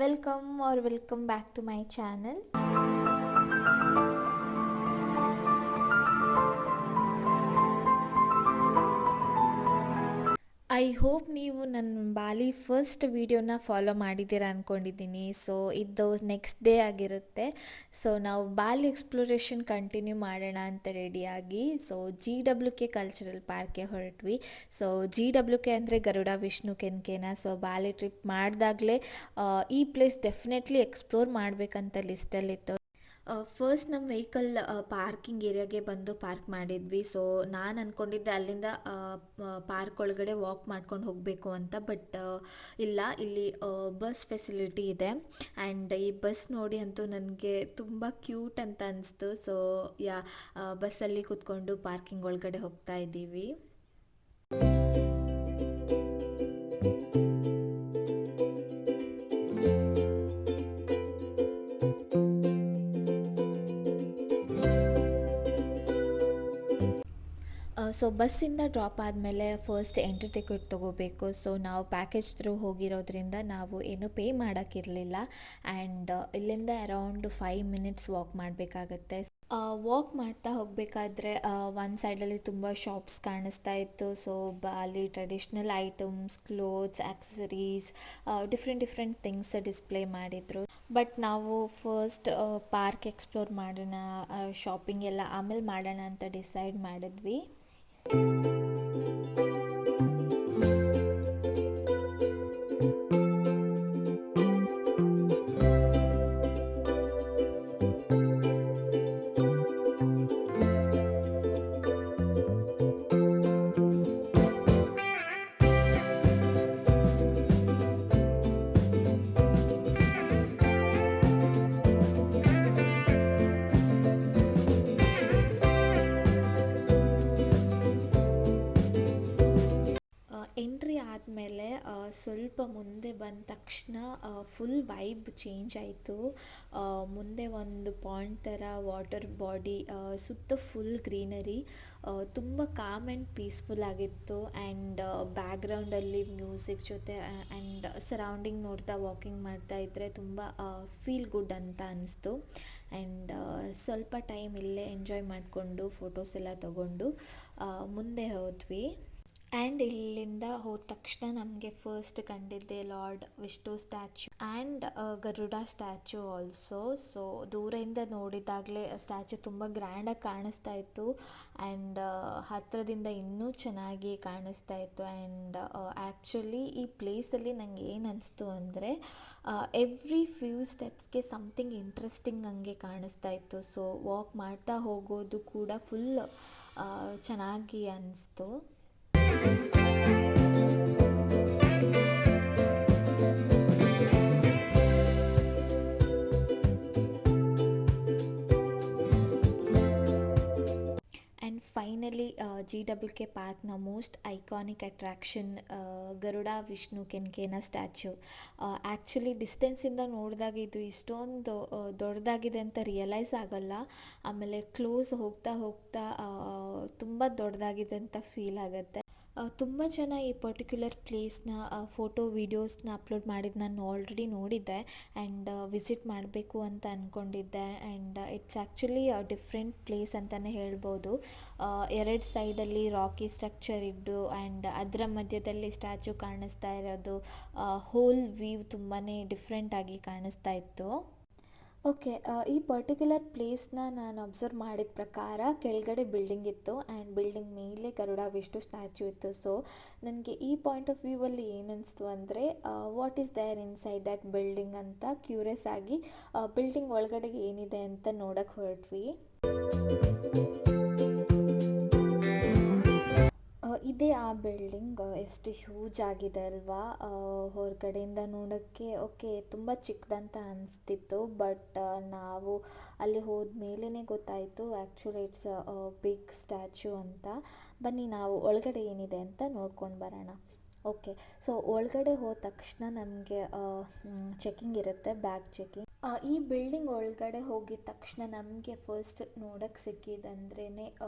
welcome back to my channel. I hope ನೀವು ನನ್ನ ಬಾಲಿ first ವೀಡಿಯೋನ ಫಾಲೋ ಮಾಡಿದ್ದೀರಾ ಅಂದ್ಕೊಂಡಿದ್ದೀನಿ. ಸೊ ಇದು ನೆಕ್ಸ್ಟ್ ಡೇ ಆಗಿರುತ್ತೆ. ಸೊ ನಾವು ಬಾಲಿ ಎಕ್ಸ್ಪ್ಲೋರೇಷನ್ ಕಂಟಿನ್ಯೂ ಮಾಡೋಣ ಅಂತ ರೆಡಿಯಾಗಿ GWK ಕಲ್ಚರಲ್ ಪಾರ್ಕ್ಗೆ ಹೊರಟ್ವಿ. GWK ಅಂದರೆ ಗರುಡ ವಿಷ್ಣು ಕೆನ್ಕೆನ. ಬಾಲಿ ಟ್ರಿಪ್ ಮಾಡಿದಾಗಲೇ ಈ ಪ್ಲೇಸ್ ಡೆಫಿನೆಟ್ಲಿ ಎಕ್ಸ್ಪ್ಲೋರ್ ಮಾಡಬೇಕಂತ ಲಿಸ್ಟಲ್ಲಿತ್ತು. ಫಸ್ಟ್ ನಮ್ಮ ವೆಹಿಕಲ್ ಪಾರ್ಕಿಂಗ್ ಏರಿಯಾಗೆ ಬಂದು ಪಾರ್ಕ್ ಮಾಡಿದ್ವಿ. ನಾನು ಅಂದ್ಕೊಂಡಿದ್ದೆ ಅಲ್ಲಿಂದ ಪಾರ್ಕ್ ಒಳಗಡೆ ವಾಕ್ ಮಾಡ್ಕೊಂಡು ಹೋಗಬೇಕು ಅಂತ. ಬಟ್ ಇಲ್ಲ, ಇಲ್ಲಿ ಬಸ್ ಫೆಸಿಲಿಟಿ ಇದೆ. ಆ್ಯಂಡ್ ಈ ಬಸ್ ನೋಡಿ ಅಂತೂ ನನಗೆ ತುಂಬ ಕ್ಯೂಟ್ ಅಂತ ಅನಿಸ್ತು. ಬಸ್ಸಲ್ಲಿ ಕೂತ್ಕೊಂಡು ಪಾರ್ಕಿಂಗ್ ಒಳಗಡೆ ಹೋಗ್ತಾ ಇದ್ದೀವಿ. ಬಸ್ಸಿಂದ ಡ್ರಾಪ್ ಆದಮೇಲೆ ಫಸ್ಟ್ ಎಂಟ್ರಿ ಟಿಕೆಟ್ ತೊಗೋಬೇಕು. ನಾವು ಪ್ಯಾಕೇಜ್ ಥ್ರೂ ಹೋಗಿರೋದ್ರಿಂದ ನಾವು ಏನೂ ಪೇ ಮಾಡೋಕ್ಕಿರಲಿಲ್ಲ. ಆ್ಯಂಡ್ ಇಲ್ಲಿಂದ ಅರೌಂಡ್ 5 ಮಿನಿಟ್ಸ್ ವಾಕ್ ಮಾಡಬೇಕಾಗತ್ತೆ. ವಾಕ್ ಮಾಡ್ತಾ ಹೋಗಬೇಕಾದ್ರೆ ಒಂದು ಸೈಡಲ್ಲಿ ತುಂಬ ಶಾಪ್ಸ್ ಕಾಣಿಸ್ತಾ ಇತ್ತು. Bali traditional items, clothes, accessories, different things display ಮಾಡಿದರು. ಬಟ್ ನಾವು ಫಸ್ಟ್ ಪಾರ್ಕ್ ಎಕ್ಸ್ಪ್ಲೋರ್ ಮಾಡೋಣ, ಶಾಪಿಂಗ್ ಎಲ್ಲ ಆಮೇಲೆ ಮಾಡೋಣ ಅಂತ ಡಿಸೈಡ್ ಮಾಡಿದ್ವಿ. ಎಂಟ್ರಿ ಆದಮೇಲೆ ಸ್ವಲ್ಪ ಮುಂದೆ ಬಂದ ತಕ್ಷಣ ಫುಲ್ ವೈಬ್ ಚೇಂಜ್ ಆಯಿತು. ಮುಂದೆ ಒಂದು ಪಾಯಿಂಟ್ ಥರ ವಾಟರ್ ಬಾಡಿ, ಸುತ್ತ ಫುಲ್ ಗ್ರೀನರಿ, ತುಂಬ ಕಾಮ್ ಆ್ಯಂಡ್ ಪೀಸ್ಫುಲ್ ಆಗಿತ್ತು. ಆ್ಯಂಡ್ ಬ್ಯಾಕ್ಗ್ರೌಂಡಲ್ಲಿ ಮ್ಯೂಸಿಕ್ ಜೊತೆ ಆ್ಯಂಡ್ ಸರೌಂಡಿಂಗ್ ನೋಡ್ತಾ ವಾಕಿಂಗ್ ಮಾಡ್ತಾ ಇದ್ದರೆ ತುಂಬ ಫೀಲ್ ಗುಡ್ ಅಂತ ಅನಿಸ್ತು. ಆ್ಯಂಡ್ ಸ್ವಲ್ಪ ಟೈಮ್ ಇಲ್ಲೇ ಎಂಜಾಯ್ ಮಾಡಿಕೊಂಡು ಫೋಟೋಸ್ ಎಲ್ಲ ತೊಗೊಂಡು ಮುಂದೆ ಹೋದ್ವಿ. ಆ್ಯಂಡ್ ಇಲ್ಲಿಂದ ಹೋದ ತಕ್ಷಣ ನಮಗೆ ಫಸ್ಟ್ ಕಂಡಿದ್ದೆ lord Vishnu statue and Garuda statue also. ದೂರದಿಂದ ನೋಡಿದಾಗಲೇ ಸ್ಟ್ಯಾಚ್ಯೂ ತುಂಬ ಗ್ರ್ಯಾಂಡಾಗಿ ಕಾಣಿಸ್ತಾ ಇತ್ತು. ಆ್ಯಂಡ್ ಹತ್ತಿರದಿಂದ ಇನ್ನೂ ಚೆನ್ನಾಗಿ ಕಾಣಿಸ್ತಾ ಇತ್ತು. ಆ್ಯಂಡ್ ಆ್ಯಕ್ಚುಲಿ ಈ ಪ್ಲೇಸಲ್ಲಿ ನನಗೆ ಏನು ಅನಿಸ್ತು ಅಂದರೆ ಎವ್ರಿ ಫ್ಯೂ ಸ್ಟೆಪ್ಸ್ಗೆ ಸಮಥಿಂಗ್ ಇಂಟ್ರೆಸ್ಟಿಂಗ್ ಹಂಗೆ ಕಾಣಿಸ್ತಾ ಇತ್ತು. ವಾಕ್ ಮಾಡ್ತಾ ಹೋಗೋದು ಕೂಡ ಫುಲ್ ಚೆನ್ನಾಗಿ ಅನ್ನಿಸ್ತು. ಆ್ಯಂಡ್ ಫೈನಲಿ GWK ಪಾರ್ಕ್ನ most iconic attraction Garuda Vishnu Kencana statue. Actually ಡಿಸ್ಟೆನ್ಸಿಂದ ನೋಡಿದಾಗ ಇದು ಇಷ್ಟೊಂದು ದೊಡ್ಡದಾಗಿದೆ ಅಂತ ರಿಯಲೈಸ್ ಆಗೋಲ್ಲ. ಆಮೇಲೆ ಕ್ಲೋಸ್ ಹೋಗ್ತಾ ಹೋಗ್ತಾ ತುಂಬ ದೊಡ್ಡದಾಗಿದೆ ಅಂತ ಫೀಲ್ ಆಗುತ್ತೆ. ತುಂಬ ಜನ ಈ ಪರ್ಟಿಕ್ಯುಲರ್ ಪ್ಲೇಸ್ನ ಫೋಟೋ ವೀಡಿಯೋಸ್ನ ಅಪ್ಲೋಡ್ ಮಾಡಿದ್ದು ನಾನು ಆಲ್ರೆಡಿ ನೋಡಿದ್ದೆ. ಆ್ಯಂಡ್ ವಿಸಿಟ್ ಮಾಡಬೇಕು ಅಂತ ಅಂದ್ಕೊಂಡಿದ್ದೆ. And it's actually different place ಅಂತಲೇ ಹೇಳ್ಬೋದು. 2 ಸೈಡಲ್ಲಿ ರಾಕಿ ಸ್ಟ್ರಕ್ಚರ್ ಇದ್ದು ಆ್ಯಂಡ್ ಅದರ ಮಧ್ಯದಲ್ಲಿ ಸ್ಟ್ಯಾಚ್ಯೂ ಕಾಣಿಸ್ತಾ ಇರೋದು, ಹೋಲ್ ವ್ಯೂ ತುಂಬಾ ಡಿಫ್ರೆಂಟಾಗಿ ಕಾಣಿಸ್ತಾ ಇತ್ತು. ಓಕೆ, ಈ ಪರ್ಟಿಕ್ಯುಲರ್ ಪ್ಲೇಸ್ನ ನಾನು ಅಬ್ಸರ್ವ್ ಮಾಡಿದ ಪ್ರಕಾರ ಕೆಳಗಡೆ ಬಿಲ್ಡಿಂಗ್ ಇತ್ತು ಆ್ಯಂಡ್ ಬಿಲ್ಡಿಂಗ್ ಮೇಲೆ ಗರುಡ ವಿಷ್ಣು ಸ್ಟ್ಯಾಚ್ಯೂ ಇತ್ತು. ನನಗೆ ಈ ಪಾಯಿಂಟ್ ಆಫ್ ವ್ಯೂವಲ್ಲಿ ಏನು ಅನಿಸ್ತು ಅಂದರೆ what is there inside that building ಅಂತ ಕ್ಯೂರಿಯಸ್ ಆಗಿ ಬಿಲ್ಡಿಂಗ್ ಒಳಗಡೆ ಏನಿದೆ ಅಂತ ನೋಡೋಕ್ಕೆ ಹೊರಟ್ವಿ. ಇದೇ ಆ ಬಿಲ್ಡಿಂಗ್. ಎಷ್ಟು ಹ್ಯೂಜ್ ಆಗಿದೆ ಅಲ್ವಾ. ಹೊರಗಡೆಯಿಂದ ನೋಡೋಕ್ಕೆ ಓಕೆ ತುಂಬ ಚಿಕ್ಕದಂತ ಅನಿಸ್ತಿತ್ತು. ಬಟ್ ನಾವು ಅಲ್ಲಿ ಹೋದ ಮೇಲೇ ಗೊತ್ತಾಯಿತು ಆ್ಯಕ್ಚುಲಿ ಇಟ್ಸ್ ಬಿಗ್ ಸ್ಟ್ಯಾಚ್ಯೂ ಅಂತ. ಬನ್ನಿ ನಾವು ಒಳಗಡೆ ಏನಿದೆ ಅಂತ ನೋಡ್ಕೊಂಡು ಬರೋಣ. ಓಕೆ, ಒಳಗಡೆ ಹೋದ ತಕ್ಷಣ ನಮಗೆ ಚೆಕಿಂಗ್ ಇರುತ್ತೆ, ಬ್ಯಾಗ್ ಚೆಕಿಂಗ್. ಈ ಬಿಲ್ಡಿಂಗ್ ಒಳಗಡೆ ಹೋಗಿದ ತಕ್ಷಣ ನಮಗೆ ಫಸ್ಟ್ ನೋಡೋಕ್ಕೆ ಸಿಕ್ಕಿದಂದ್ರೇ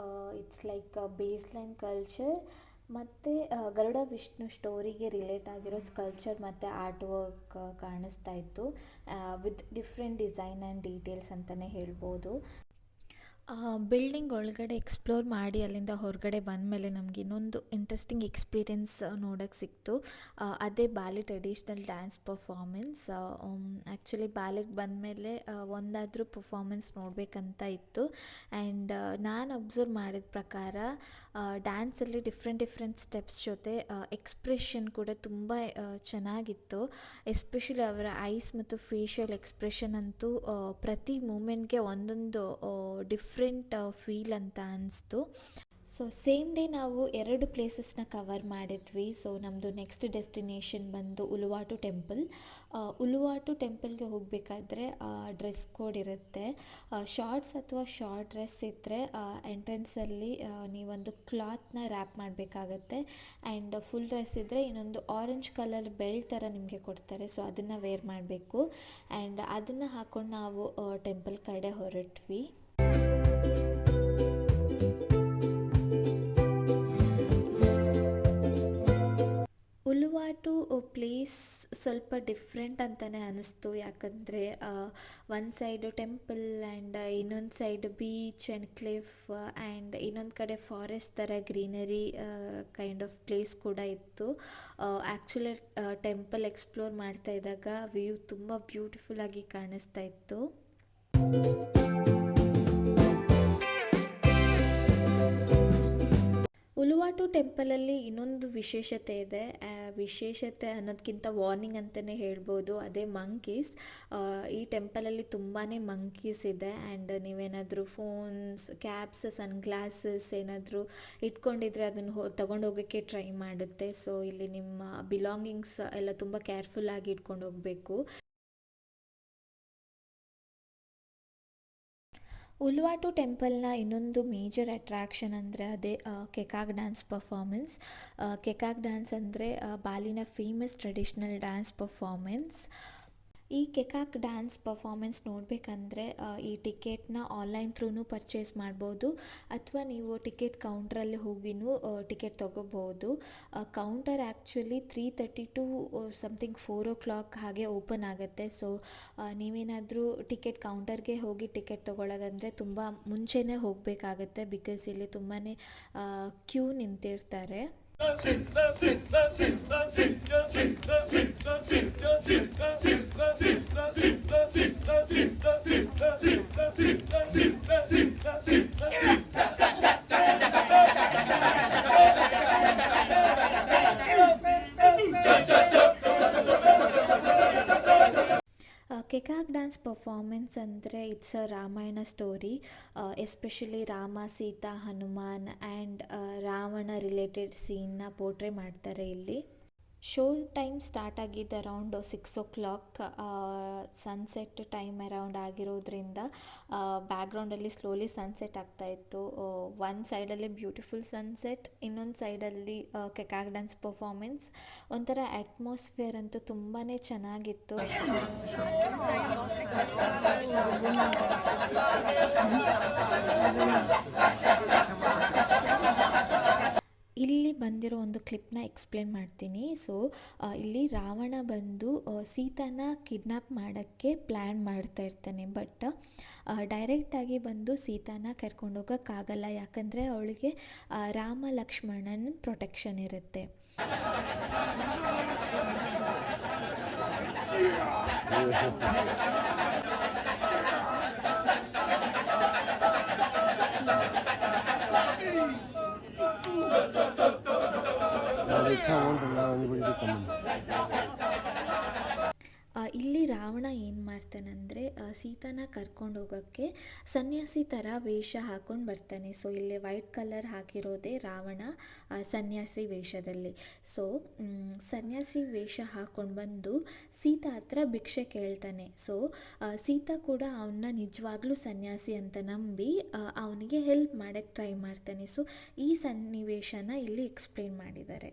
ಇಟ್ಸ್ ಲೈಕ್ ಬೇಸ್ಲೈನ್ ಕಲ್ಚರ್ ಮತ್ತು ಗರುಡ ವಿಷ್ಣು ಸ್ಟೋರಿಗೆ ರಿಲೇಟ್ ಆಗಿರೋ ಸ್ಕಲ್ಪ್ಚರ್ ಮತ್ತು ಆರ್ಟ್ ವರ್ಕ್ ಕಾಣಿಸ್ತಾ ಇತ್ತು, with different design and details ಅಂತಲೇ ಹೇಳ್ಬೋದು. ಬಿಲ್ಡಿಂಗ್ ಒಳಗಡೆ ಎಕ್ಸ್ಪ್ಲೋರ್ ಮಾಡಿ ಅಲ್ಲಿಂದ ಹೊರಗಡೆ ಬಂದಮೇಲೆ ನಮಗೆ ಇನ್ನೊಂದು ಇಂಟ್ರೆಸ್ಟಿಂಗ್ ಎಕ್ಸ್ಪೀರಿಯೆನ್ಸ್ ನೋಡೋಕ್ಕೆ ಸಿಕ್ತು. ಅದೇ ಬಾಲಿ ಟ್ರೆಡಿಷ್ನಲ್ ಡ್ಯಾನ್ಸ್ ಪರ್ಫಾರ್ಮೆನ್ಸ್. ಆ್ಯಕ್ಚುಲಿ ಬಾಲಿಗೆ ಬಂದಮೇಲೆ ಒಂದಾದರೂ ಪರ್ಫಾರ್ಮೆನ್ಸ್ ನೋಡಬೇಕಂತ ಇತ್ತು. ಆ್ಯಂಡ್ ನಾನು ಅಬ್ಸರ್ವ್ ಮಾಡಿದ ಪ್ರಕಾರ ಡ್ಯಾನ್ಸಲ್ಲಿ ಡಿಫ್ರೆಂಟ್ ಸ್ಟೆಪ್ಸ್ ಜೊತೆ ಎಕ್ಸ್ಪ್ರೆಷನ್ ಕೂಡ ತುಂಬ ಚೆನ್ನಾಗಿತ್ತು. ಎಸ್ಪೆಷಲಿ ಅವರ ಐಸ್ ಮತ್ತು ಫೇಶಿಯಲ್ ಎಕ್ಸ್ಪ್ರೆಷನ್ ಅಂತೂ ಪ್ರತಿ ಮೂಮೆಂಟ್ಗೆ ಒಂದೊಂದು ಡಿಫ್ರೆಂಟ್ ಫೀಲ್ ಅಂತ ಅನಿಸ್ತು. ಸೊ ಸೇಮ್ ಡೇ ನಾವು 2 ಪ್ಲೇಸಸ್ನ ಕವರ್ ಮಾಡಿದ್ವಿ. ಸೊ ನಮ್ಮದು ನೆಕ್ಸ್ಟ್ ಡೆಸ್ಟಿನೇಷನ್ ಬಂದು ಉಲುವಾಟು ಟೆಂಪಲ್. ಉಲುವಾಟು ಟೆಂಪಲ್ಗೆ ಹೋಗಬೇಕಾದ್ರೆ ಡ್ರೆಸ್ ಕೋಡ್ ಇರುತ್ತೆ. ಶಾರ್ಟ್ಸ್ ಅಥವಾ ಶಾರ್ಟ್ ಡ್ರೆಸ್ ಇದ್ದರೆ ಎಂಟ್ರೆನ್ಸಲ್ಲಿ ನೀವೊಂದು ಕ್ಲಾತ್ನ ರ್ಯಾಪ್ ಮಾಡಬೇಕಾಗತ್ತೆ. ಆ್ಯಂಡ್ ಫುಲ್ ಡ್ರೆಸ್ ಇದ್ದರೆ ಇನ್ನೊಂದು ಆರೆಂಜ್ ಕಲರ್ ಬೆಲ್ಟ್ ಥರ ನಿಮಗೆ ಕೊಡ್ತಾರೆ. ಸೊ ಅದನ್ನು ವೇರ್ ಮಾಡಬೇಕು. ಆ್ಯಂಡ್ ಅದನ್ನು ಹಾಕ್ಕೊಂಡು ನಾವು ಟೆಂಪಲ್ ಕಡೆ ಹೊರಟ್ವಿ. ಉಲುವಾಟು ಪ್ಲೇಸ್ ಸ್ವಲ್ಪ ಡಿಫ್ರೆಂಟ್ ಅಂತಲೇ ಅನ್ನಿಸ್ತು. ಯಾಕಂದರೆ ಒಂದು ಸೈಡು ಟೆಂಪಲ್ ಆ್ಯಂಡ್ ಇನ್ನೊಂದು side beach and cliff and ಇನ್ನೊಂದು ಕಡೆ ಫಾರೆಸ್ಟ್ ಥರ ಗ್ರೀನರಿ ಕೈಂಡ್ ಆಫ್ ಪ್ಲೇಸ್ ಕೂಡ ಇತ್ತು. ಆ್ಯಕ್ಚುಲಿ ಟೆಂಪಲ್ ಎಕ್ಸ್ಪ್ಲೋರ್ ಮಾಡ್ತಾ ಇದ್ದಾಗ ವ್ಯೂ ತುಂಬ ಬ್ಯೂಟಿಫುಲ್ಲಾಗಿ ಕಾಣಿಸ್ತಾ ಇತ್ತು. ಉಲುವಾಟು ಟೆಂಪಲಲ್ಲಿ ಇನ್ನೊಂದು ವಿಶೇಷತೆ ಇದೆ. ವಿಶೇಷತೆ ಅನ್ನೋದಕ್ಕಿಂತ ವಾರ್ನಿಂಗ್ ಅಂತಲೇ ಹೇಳ್ಬೋದು. ಅದೇ ಮಂಕೀಸ್. ಈ ಟೆಂಪಲಲ್ಲಿ ತುಂಬಾ ಮಂಕೀಸ್ ಇದೆ. ಆ್ಯಂಡ್ ನೀವೇನಾದರೂ ಫೋನ್ಸ್, ಕ್ಯಾಬ್ಸ್, ಸನ್ಗ್ಲಾಸಸ್ ಏನಾದರೂ ಇಟ್ಕೊಂಡಿದ್ರೆ ಅದನ್ನು ತಗೊಂಡು ಹೋಗೋಕ್ಕೆ ಟ್ರೈ ಮಾಡುತ್ತೆ. ಸೊ ಇಲ್ಲಿ ನಿಮ್ಮ ಬಿಲಾಂಗಿಂಗ್ಸ್ ಎಲ್ಲ ತುಂಬ ಕೇರ್ಫುಲ್ಲಾಗಿ ಇಟ್ಕೊಂಡು ಹೋಗಬೇಕು. ಉಲುವಾಟು ಟೆಂಪಲ್ನ ಇನ್ನೊಂದು ಮೇಜರ್ ಅಟ್ರಾಕ್ಷನ್ ಅಂದರೆ ಅದೇ ಕೆಕಾಕ್ ಡ್ಯಾನ್ಸ್ ಪರ್ಫಾರ್ಮೆನ್ಸ್. ಕೆಕಾಕ್ ಡ್ಯಾನ್ಸ್ ಅಂದರೆ ಬಾಲಿನ ಫೇಮಸ್ ಟ್ರೆಡಿಷ್ನಲ್ ಡ್ಯಾನ್ಸ್ ಪರ್ಫಾರ್ಮೆನ್ಸ್. ಈ ಕೆಕಾಕ್ ಡ್ಯಾನ್ಸ್ ಪರ್ಫಾರ್ಮೆನ್ಸ್ ನೋಡಬೇಕಂದ್ರೆ ಈ ಟಿಕೆಟ್ನ ಆನ್ಲೈನ್ ಥ್ರೂನೂ ಪರ್ಚೇಸ್ ಮಾಡ್ಬೋದು, ಅಥವಾ ನೀವು ಟಿಕೆಟ್ ಕೌಂಟ್ರಲ್ಲಿ ಹೋಗಿನೂ ಟಿಕೆಟ್ ತೊಗೋಬೋದು. Counter actually 3:30 to something 4 o'clock ಹಾಗೆ ಓಪನ್ ಆಗುತ್ತೆ. ಸೊ ನೀವೇನಾದರೂ ಟಿಕೆಟ್ ಕೌಂಟರ್ಗೆ ಹೋಗಿ ಟಿಕೆಟ್ ತೊಗೊಳ್ಳೋದಂದರೆ ತುಂಬ ಮುಂಚೆನೇ ಹೋಗಬೇಕಾಗತ್ತೆ, ಬಿಕಾಸ್ ಇಲ್ಲಿ ತುಂಬಾ ಕ್ಯೂ ನಿಂತಿರ್ತಾರೆ. ಕೆಕಾಕ್ ಡ್ಯಾನ್ಸ್ ಪರ್ಫಾರ್ಮೆನ್ಸ್ ಅಂದರೆ it's a Ramayana story. Especially Rama, Sita, Hanuman and Ravana related ಸೀನ್ನ ಪೋರ್ಟ್ರೇ ಮಾಡ್ತಾರೆ ಇಲ್ಲಿ. ಶೋ ಟೈಮ್ ಸ್ಟಾರ್ಟ್ ಆಗಿದ್ದು around 6 o'clock. Sunset time around ಆಗಿರೋದ್ರಿಂದ ಬ್ಯಾಕ್ಗ್ರೌಂಡಲ್ಲಿ ಸ್ಲೋಲಿ ಸನ್ಸೆಟ್ ಆಗ್ತಾಯಿತ್ತು. ಒಂದು ಸೈಡಲ್ಲಿ ಬ್ಯೂಟಿಫುಲ್ ಸನ್ಸೆಟ್, ಇನ್ನೊಂದು ಸೈಡಲ್ಲಿ ಕೆಕಾಕ್ ಡ್ಯಾನ್ಸ್ ಪರ್ಫಾರ್ಮೆನ್ಸ್. ಒಂಥರ ಅಟ್ಮಾಸ್ಫಿಯರ್ ಅಂತೂ ತುಂಬಾ ಚೆನ್ನಾಗಿತ್ತು. ಇಲ್ಲಿ ಬಂದಿರೋ ಒಂದು ಕ್ಲಿಪ್ನ ಎಕ್ಸ್ಪ್ಲೇನ್ ಮಾಡ್ತೀನಿ. ಸೊ ಇಲ್ಲಿ ರಾವಣ ಬಂದು ಸೀತಾನ ಕಿಡ್ನಾಪ್ ಮಾಡೋಕ್ಕೆ ಪ್ಲ್ಯಾನ್ ಮಾಡ್ತಾ ಇರ್ತಾನೆ. ಬಟ್ ಡೈರೆಕ್ಟಾಗಿ ಬಂದು ಸೀತಾನ ಕರ್ಕೊಂಡೋಗೋಕ್ಕಾಗಲ್ಲ, ಯಾಕಂದರೆ ಅವಳಿಗೆ ರಾಮ ಲಕ್ಷ್ಮಣನ ಪ್ರೊಟೆಕ್ಷನ್ ಇರುತ್ತೆ. ಇಲ್ಲಿ ರಾವಣ ಏನು ಮಾಡ್ತಾನಂದರೆ ಸೀತಾನ ಕರ್ಕೊಂಡು ಹೋಗೋಕ್ಕೆ ಸನ್ಯಾಸಿ ಥರ ವೇಷ ಹಾಕ್ಕೊಂಡು ಬರ್ತಾನೆ. ಸೊ ಇಲ್ಲಿ ವೈಟ್ ಕಲರ್ ಹಾಕಿರೋದೇ ರಾವಣ ಸನ್ಯಾಸಿ ವೇಷದಲ್ಲಿ. ಸೊ ಸನ್ಯಾಸಿ ವೇಷ ಹಾಕ್ಕೊಂಡು ಬಂದು ಸೀತಾ ಹತ್ರ ಭಿಕ್ಷೆ ಕೇಳ್ತಾನೆ. ಸೊ ಸೀತಾ ಕೂಡ ಅವನ್ನ ನಿಜವಾಗ್ಲೂ ಸನ್ಯಾಸಿ ಅಂತ ನಂಬಿ ಅವನಿಗೆ ಹೆಲ್ಪ್ ಮಾಡೋಕ್ಕೆ ಟ್ರೈ ಮಾಡ್ತಾನೆ. ಸೊ ಈ ಸನ್ನಿವೇಶನ ಇಲ್ಲಿ ಎಕ್ಸ್ಪ್ಲೇನ್ ಮಾಡಿದ್ದಾರೆ.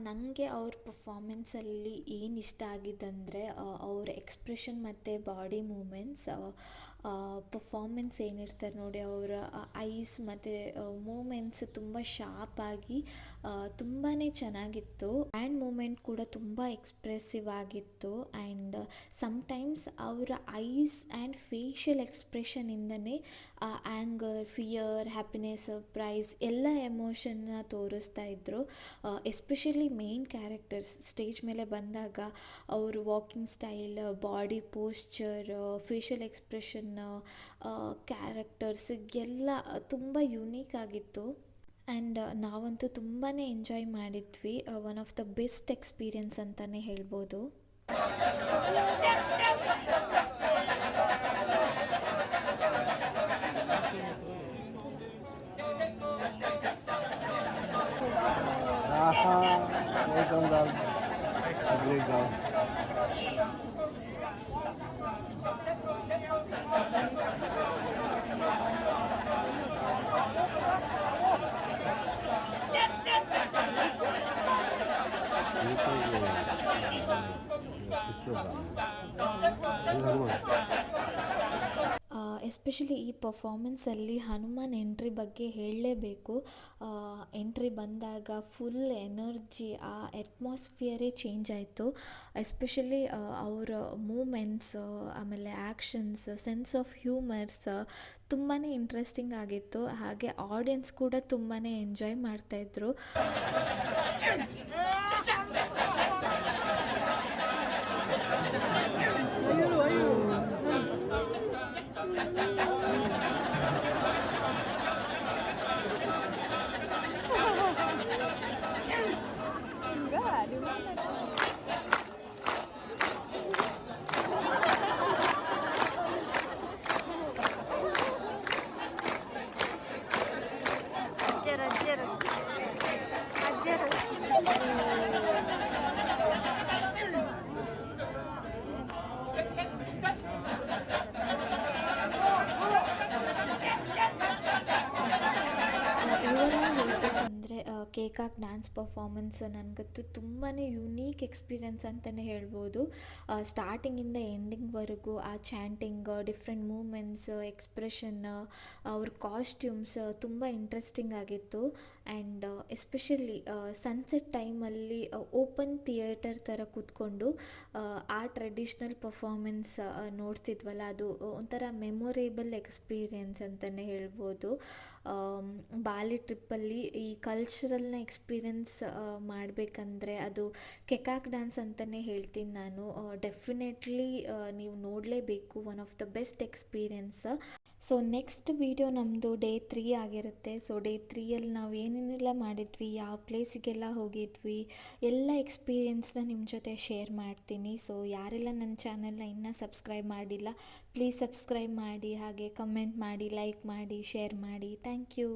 ನನಗೆ ಅವ್ರ ಪರ್ಫಾಮೆನ್ಸಲ್ಲಿ ಏನು ಇಷ್ಟ ಆಗಿದ್ದಂದರೆ ಅವ್ರ ಎಕ್ಸ್ಪ್ರೆಷನ್ ಮತ್ತು ಬಾಡಿ ಮೂಮೆಂಟ್ಸ್, ಪರ್ಫಾಮೆನ್ಸ್ ಏನಿರ್ತಾರೆ ನೋಡಿ ಅವರ ಐಸ್ ಮತ್ತು ಮೂಮೆಂಟ್ಸ್ ತುಂಬ ಶಾರ್ಪಾಗಿ ತುಂಬಾ ಚೆನ್ನಾಗಿತ್ತು. ಹ್ಯಾಂಡ್ ಮೂಮೆಂಟ್ ಕೂಡ ತುಂಬ ಎಕ್ಸ್ಪ್ರೆಸಿವ್ ಆಗಿತ್ತು. ಆ್ಯಂಡ್ ಸಮ್ಟೈಮ್ಸ್ ಅವರ ಐಸ್ ಆ್ಯಂಡ್ ಫೇಶಿಯಲ್ ಎಕ್ಸ್ಪ್ರೆಷನಿಂದನೇ ಆ್ಯಂಗರ್, ಫಿಯರ್, ಹ್ಯಾಪಿನೆಸ್, ಸರ್ಪ್ರೈಸ್ ಎಲ್ಲ ಎಮೋಷನ್ನ ತೋರಿಸ್ತಾ ಇದ್ದರು. ಎಸ್ಪೆಷಲಿ ಮೇನ್ ಕ್ಯಾರೆಕ್ಟರ್ಸ್ ಸ್ಟೇಜ್ ಮೇಲೆ ಬಂದಾಗ ಅವರು walking style, body posture, facial expression, characters ಎಲ್ಲ ತುಂಬ ಯುನೀಕ್ ಆಗಿತ್ತು. ಆ್ಯಂಡ್ ನಾವಂತೂ ತುಂಬಾ ಎಂಜಾಯ್ ಮಾಡಿದ್ವಿ. One of the best experience ಅಂತಲೇ ಹೇಳ್ಬೋದು. ಎಸ್ಪೆಷಲಿ ಈ ಪರ್ಫಾಮೆನ್ಸಲ್ಲಿ ಹನುಮಾನ್ ಎಂಟ್ರಿ ಬಗ್ಗೆ ಹೇಳಲೇಬೇಕು. ಎಂಟ್ರಿ ಬಂದಾಗ ಫುಲ್ ಎನರ್ಜಿ, ಆ ಅಟ್ಮಾಸ್ಫಿಯರೇ ಚೇಂಜ್ ಆಯಿತು. ಎಸ್ಪೆಷಲಿ ಅವರ ಮೂಮೆಂಟ್ಸ್, ಆಮೇಲೆ ಆ್ಯಕ್ಷನ್ಸ್, ಸೆನ್ಸ್ ಆಫ್ ಹ್ಯೂಮರ್ಸ್ ತುಂಬಾ ಇಂಟ್ರೆಸ್ಟಿಂಗ್ ಆಗಿತ್ತು. ಹಾಗೆ ಆಡಿಯನ್ಸ್ ಕೂಡ ತುಂಬಾ ಎಂಜಾಯ್ ಮಾಡ್ತಾಯಿದ್ರು. ಕೇಕಾಕ್ ಡ್ಯಾನ್ಸ್ ಪರ್ಫಾಮೆನ್ಸ್ ನನಗಂತೂ ತುಂಬಾ ಯುನೀಕ್ ಎಕ್ಸ್ಪೀರಿಯನ್ಸ್ ಅಂತಲೇ ಹೇಳ್ಬೋದು. ಸ್ಟಾರ್ಟಿಂಗಿಂದ ಎಂಡಿಂಗ್ವರೆಗೂ ಆ ಚಾಂಟಿಂಗ್, ಡಿಫ್ರೆಂಟ್ ಮೂಮೆಂಟ್ಸ್, ಎಕ್ಸ್ಪ್ರೆಷನ್, ಅವ್ರ ಕಾಸ್ಟ್ಯೂಮ್ಸ್ ತುಂಬ ಇಂಟ್ರೆಸ್ಟಿಂಗ್ ಆಗಿತ್ತು. ಆ್ಯಂಡ್ ಎಸ್ಪೆಷಲಿ ಸನ್ಸೆಟ್ ಟೈಮಲ್ಲಿ ಓಪನ್ ಥಿಯೇಟರ್ ಥರ ಕೂತ್ಕೊಂಡು ಆ ಟ್ರೆಡಿಷ್ನಲ್ ಪರ್ಫಾಮೆನ್ಸ್ ನೋಡ್ತಿದ್ವಲ್ಲ, ಅದು ಒಂಥರ ಮೆಮೊರೇಬಲ್ ಎಕ್ಸ್ಪೀರಿಯನ್ಸ್ ಅಂತಲೇ ಹೇಳ್ಬೋದು. ಬಾಲಿ ಟ್ರಿಪ್ಪಲ್ಲಿ ಈ ಕಲ್ಚರಲ್ನ ಎಕ್ಸ್ಪೀರಿಯನ್ಸ್ ಮಾಡಬೇಕಂದ್ರೆ ಅದು ಕೆಕಾಕ್ ಡ್ಯಾನ್ಸ್ ಅಂತಲೇ ಹೇಳ್ತೀನಿ ನಾನು. ಡೆಫಿನೆಟ್ಲಿ ನೀವು ನೋಡಲೇಬೇಕು. One of the best experience. So next video ನಮ್ಮದು ಡೇ 3 ಆಗಿರುತ್ತೆ. ಸೊ ಡೇ 3ಯಲ್ಲಿ ನಾವು ಏನೇನೆಲ್ಲ ಮಾಡಿದ್ವಿ, ಯಾವ ಪ್ಲೇಸಿಗೆಲ್ಲ ಹೋಗಿದ್ವಿ, ಎಲ್ಲ ಎಕ್ಸ್ಪೀರಿಯನ್ಸ್ನ ನಿಮ್ಮ ಜೊತೆ ಶೇರ್ ಮಾಡ್ತೀನಿ. ಸೊ ಯಾರೆಲ್ಲ ನನ್ನ ಚಾನಲ್ನ ಇನ್ನೂ ಸಬ್ಸ್ಕ್ರೈಬ್ ಮಾಡಿಲ್ಲ, ಪ್ಲೀಸ್ ಸಬ್ಸ್ಕ್ರೈಬ್ ಮಾಡಿ, ಹಾಗೆ ಕಮೆಂಟ್ ಮಾಡಿ, ಲೈಕ್ ಮಾಡಿ, ಶೇರ್ ಮಾಡಿ. Thank you.